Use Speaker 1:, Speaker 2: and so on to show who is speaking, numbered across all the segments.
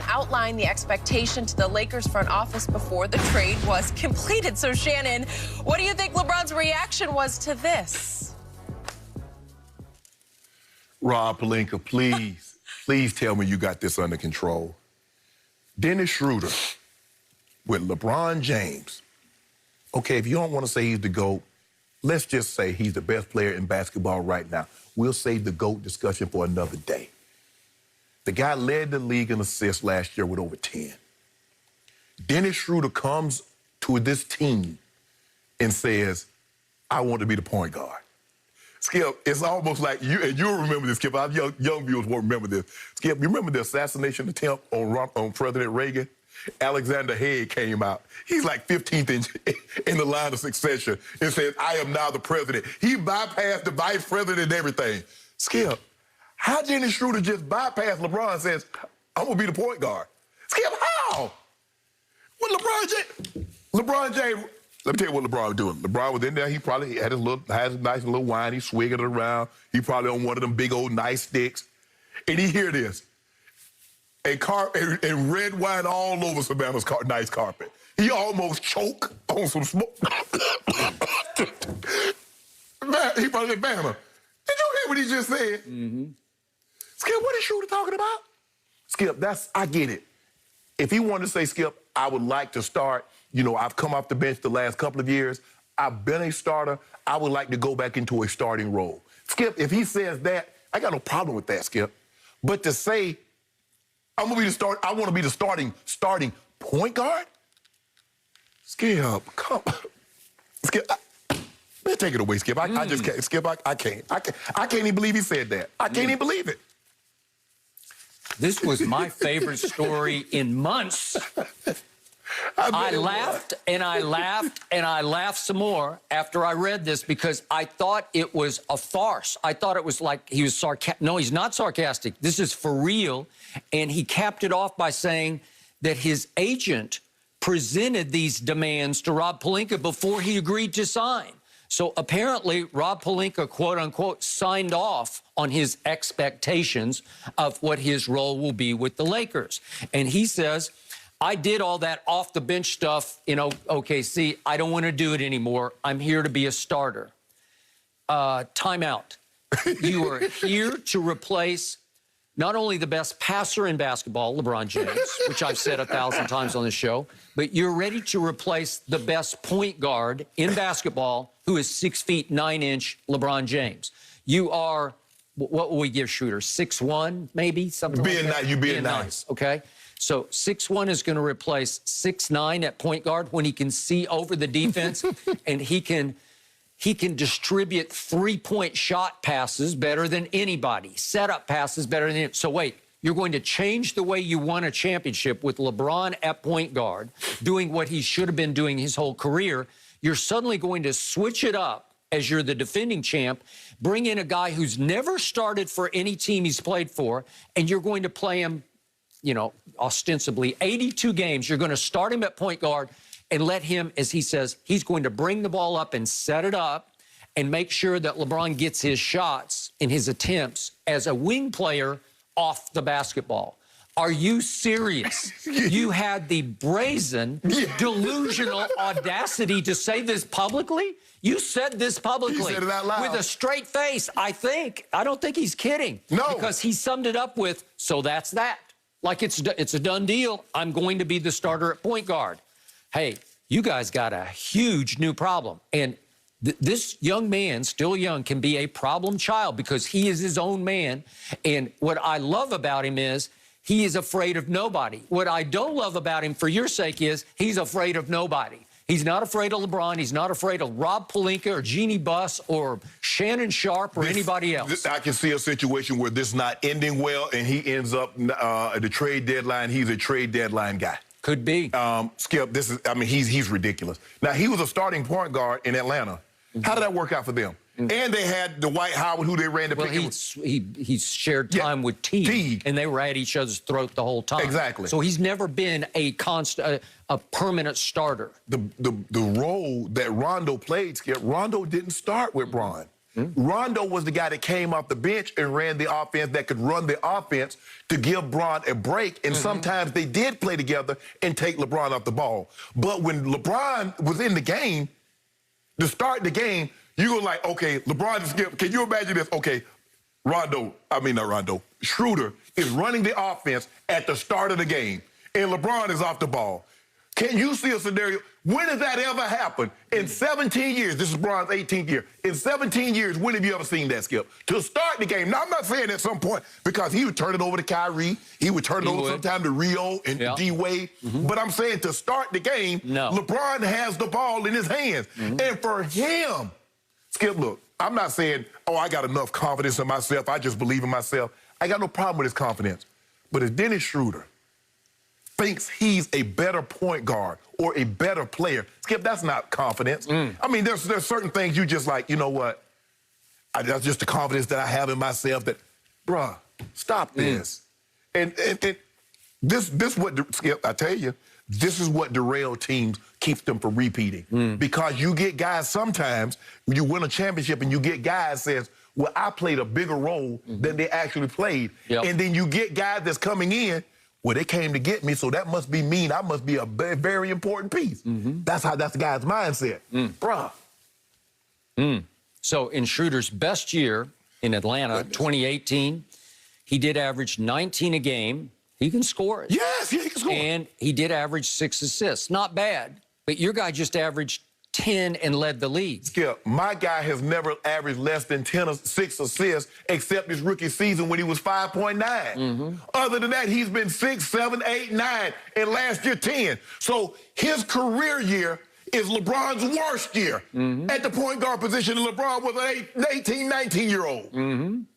Speaker 1: outlined the expectation to the Lakers front office before the trade was completed. So, Shannon, what do you think LeBron's reaction was to this?
Speaker 2: Rob Pelinka, please tell me you got this under control. Dennis Schroder with LeBron James. Okay, if you don't want to say he's the GOAT, let's just say he's the best player in basketball right now. We'll save the GOAT discussion for another day. The guy led the league in assists last year with over 10. Dennis Schroder comes to this team and says, I want to be the point guard. Skip, it's almost like you, and you'll remember this, Skip. Our young viewers won't remember this. Skip, you remember the assassination attempt on President Reagan? Alexander Haig came out. He's like 15th in the line of succession and said, I am now the president. He bypassed the vice president and everything. Skip, how Dennis Schroder just bypassed LeBron and says, I'm going to be the point guard? Skip, how? What LeBron James, let me tell you what LeBron was doing. LeBron was in there. He probably had his nice little wine. He's swigging it around. He probably on one of them big old nice sticks. And he hear this. And red wine all over Savannah's nice carpet. He almost choked on some smoke. Man, he probably said, Banner, did you hear what he just said? Mm-hmm. Skip, what is Schroder talking about? Skip, I get it. If he wanted to say, Skip, I would like to start, I've come off the bench the last couple of years. I've been a starter. I would like to go back into a starting role. Skip, if he says that, I got no problem with that, Skip. But to say, I want to be the starting point guard? Skip, come on. Skip, man, take it away, Skip. I just can't. Skip, I can't. I can't even believe he said that. I can't even believe it.
Speaker 3: This was my favorite story in months. I laughed and I laughed and I laughed some more after I read this because I thought it was a farce. I thought it was like he was sarcastic. No, he's not sarcastic. This is for real. And he capped it off by saying that his agent presented these demands to Rob Pelinka before he agreed to sign. So apparently, Rob Pelinka, quote unquote, signed off on his expectations of what his role will be with the Lakers. And he says, I did all that off the bench stuff in OKC. I don't want to do it anymore. I'm here to be a starter. Timeout. You are here to replace not only the best passer in basketball, LeBron James, which I've said 1,000 times on this show, but you're ready to replace the best point guard in basketball, who is 6 feet 9 inch LeBron James. You are, what will we give Schroder? 6'1", maybe? Something like that?
Speaker 2: You being nice.
Speaker 3: Okay. So 6'1" is going to replace 6'9" at point guard when he can see over the defense and he can distribute three-point shot passes better than anybody, setup passes better than anybody. So wait, you're going to change the way you won a championship with LeBron at point guard, doing what he should have been doing his whole career. You're suddenly going to switch it up as you're the defending champ, bring in a guy who's never started for any team he's played for, and you're going to play him, ostensibly 82 games. You're going to start him at point guard and let him, as he says, he's going to bring the ball up and set it up and make sure that LeBron gets his shots and his attempts as a wing player off the basketball. Are you serious? You had the brazen, delusional audacity to say this publicly? You said this publicly.
Speaker 2: He said it out loud.
Speaker 3: With a straight face, I think. I don't think he's kidding.
Speaker 2: No.
Speaker 3: Because he summed it up with, so that's that. Like it's a done deal. I'm going to be the starter at point guard. Hey, you guys got a huge new problem. And this young man, still young, can be a problem child because he is his own man. And what I love about him is he is afraid of nobody. What I don't love about him, for your sake, is he's afraid of nobody. He's not afraid of LeBron. He's not afraid of Rob Pelinka or Jeannie Buss or Shannon Sharp or anybody else.
Speaker 2: I can see a situation where this is not ending well and he ends up at the trade deadline. He's a trade deadline guy.
Speaker 3: Could be.
Speaker 2: Skip, he's ridiculous. Now, he was a starting point guard in Atlanta. How did that work out for them? And they had Dwight Howard, who they ran the pick.
Speaker 3: He shared time with Teague, and they were at each other's throat the whole time.
Speaker 2: Exactly.
Speaker 3: So he's never been a permanent starter.
Speaker 2: The role that Rondo played, Skip, Rondo didn't start with Bron. Rondo was the guy that came off the bench and ran the offense that could run the offense to give LeBron a break. And sometimes they did play together and take LeBron off the ball. But when LeBron was in the game, to start the game, you were like, okay, LeBron is skip. Can you imagine this? Okay, Schroder is running the offense at the start of the game, and LeBron is off the ball. Can you see a scenario? When has that ever happened? In 17 years, this is LeBron's 18th year. In 17 years, when have you ever seen that, Skip? To start the game. Now, I'm not saying at some point, because he would turn it over to Kyrie. He would turn it over sometime to Rio and D-Wade. But I'm saying to start the game, LeBron has the ball in his hands. And for him, Skip, look, I'm not saying, oh, I got enough confidence in myself. I just believe in myself. I got no problem with his confidence. But if Dennis Schroder thinks he's a better point guard or a better player, Skip, that's not confidence. I mean, there's certain things you just like, you know what? That's just the confidence that I have in myself that, bruh, stop this. And this what, Skip, I tell you, this is what derailed teams, keeps them from repeating. Because you get guys sometimes, when you win a championship and you get guys says, well, I played a bigger role than they actually played. And then you get guys that's coming in, well, they came to get me, so that must be mean. I must be a very important piece. That's the guy's mindset. Bruh.
Speaker 3: So in Schroeder's best year in Atlanta, 2018, he did average 19 a game. He can score it.
Speaker 2: Yes, he can score.
Speaker 3: And he did average 6 assists. Not bad. But your guy just averaged 10 and led the league.
Speaker 2: Skip, my guy has never averaged less than 6 assists except his rookie season when he was 5.9. Other than that, he's been 6, 7, 8, 9, and last year 10. So his career year is LeBron's worst year at the point guard position, and LeBron was an 18, 19-year-old. And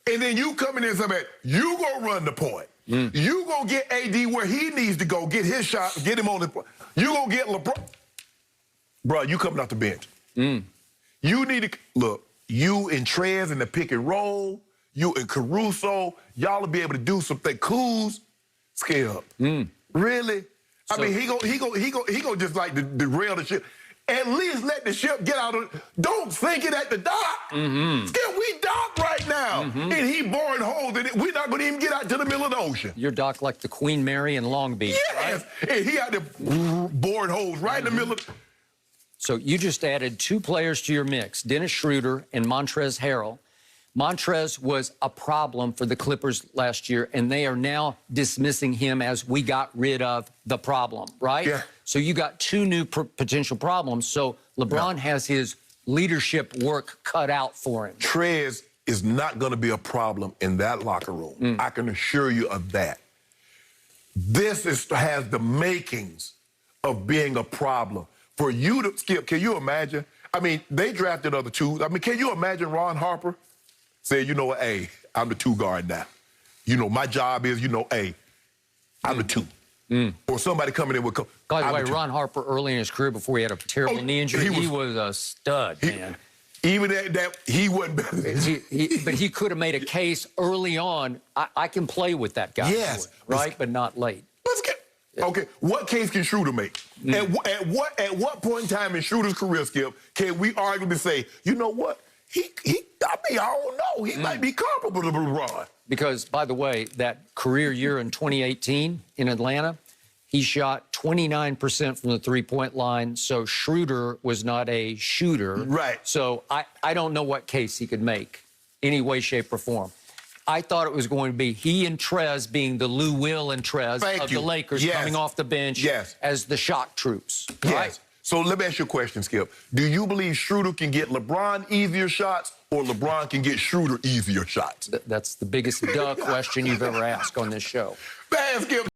Speaker 2: then you come in and say, you go run the point. You go get AD where he needs to go, get his shot, get him on the point. You go get LeBron. Bro, you coming off the bench. You need to, look, you and Trez in the pick and roll, you and Caruso, y'all will be able to do something. Kuz, Skip. Really? I mean, he go just like derail the ship. At least let the ship get out of, don't sink it at the dock. Skip, we dock right now. And he boring holes in it. We're not going to even get out to the middle of the ocean.
Speaker 3: You're docked like the Queen Mary in Long Beach,
Speaker 2: yes. Right? And he out there boring holes right in the middle of.
Speaker 3: So you just added 2 players to your mix, Dennis Schroder and Montrezl Harrell. Montrez was a problem for the Clippers last year, and they are now dismissing him as we got rid of the problem, right?
Speaker 2: Yeah.
Speaker 3: So you got 2 new potential problems. So LeBron has his leadership work cut out for him.
Speaker 2: Trez is not going to be a problem in that locker room. I can assure you of that. This has the makings of being a problem. For you to, Skip, can you imagine? I mean, they drafted other 2. I mean, can you imagine Ron Harper saying, you know what, hey, I'm the 2 guard now. You know, my job is, you know, hey, I'm the 2. Or somebody coming in with...
Speaker 3: By the way, Ron Harper, early in his career, before he had a terrible knee injury, he was a stud, man.
Speaker 2: Even that he wasn't better.
Speaker 3: But he could have made a case early on. I can play with that guy.
Speaker 2: Yes.
Speaker 3: Right, but not late.
Speaker 2: Let's get... Okay, what case can Schroder make? At what point in time in Schroder's career, Skip, can we arguably say, you know what? I don't know. He might be comparable to LeBron.
Speaker 3: Because, by the way, that career year in 2018 in Atlanta, he shot 29% from the three-point line, so Schroder was not a shooter.
Speaker 2: Right.
Speaker 3: So I don't know what case he could make, any way, shape, or form. I thought it was going to be he and Trez being the Lou Will and Trez of the Lakers coming off the bench as the shock troops.
Speaker 2: Yes.
Speaker 3: Right?
Speaker 2: So let me ask you a question, Skip. Do you believe Schroder can get LeBron easier shots or LeBron can get Schroder easier shots?
Speaker 3: That's the biggest duh question you've ever asked on this show.
Speaker 2: Man, Skip.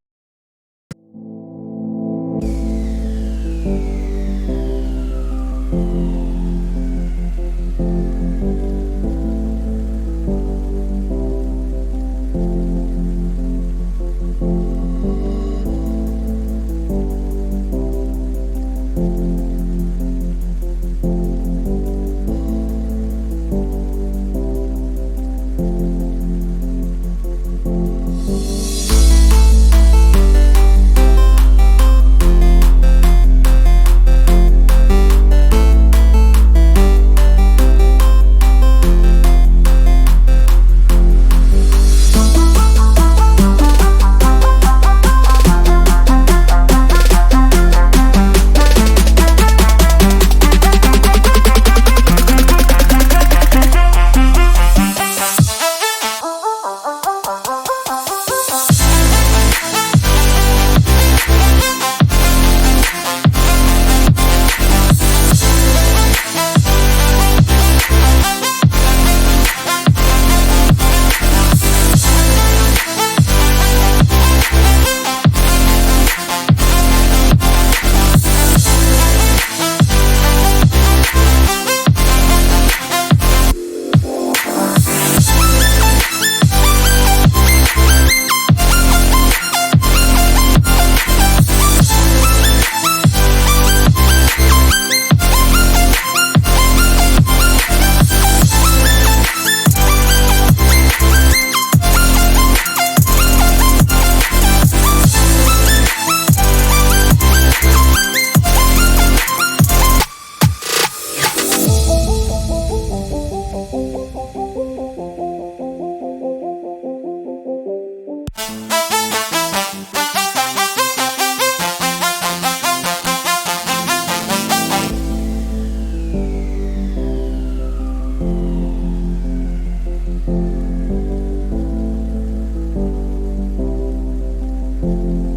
Speaker 2: it.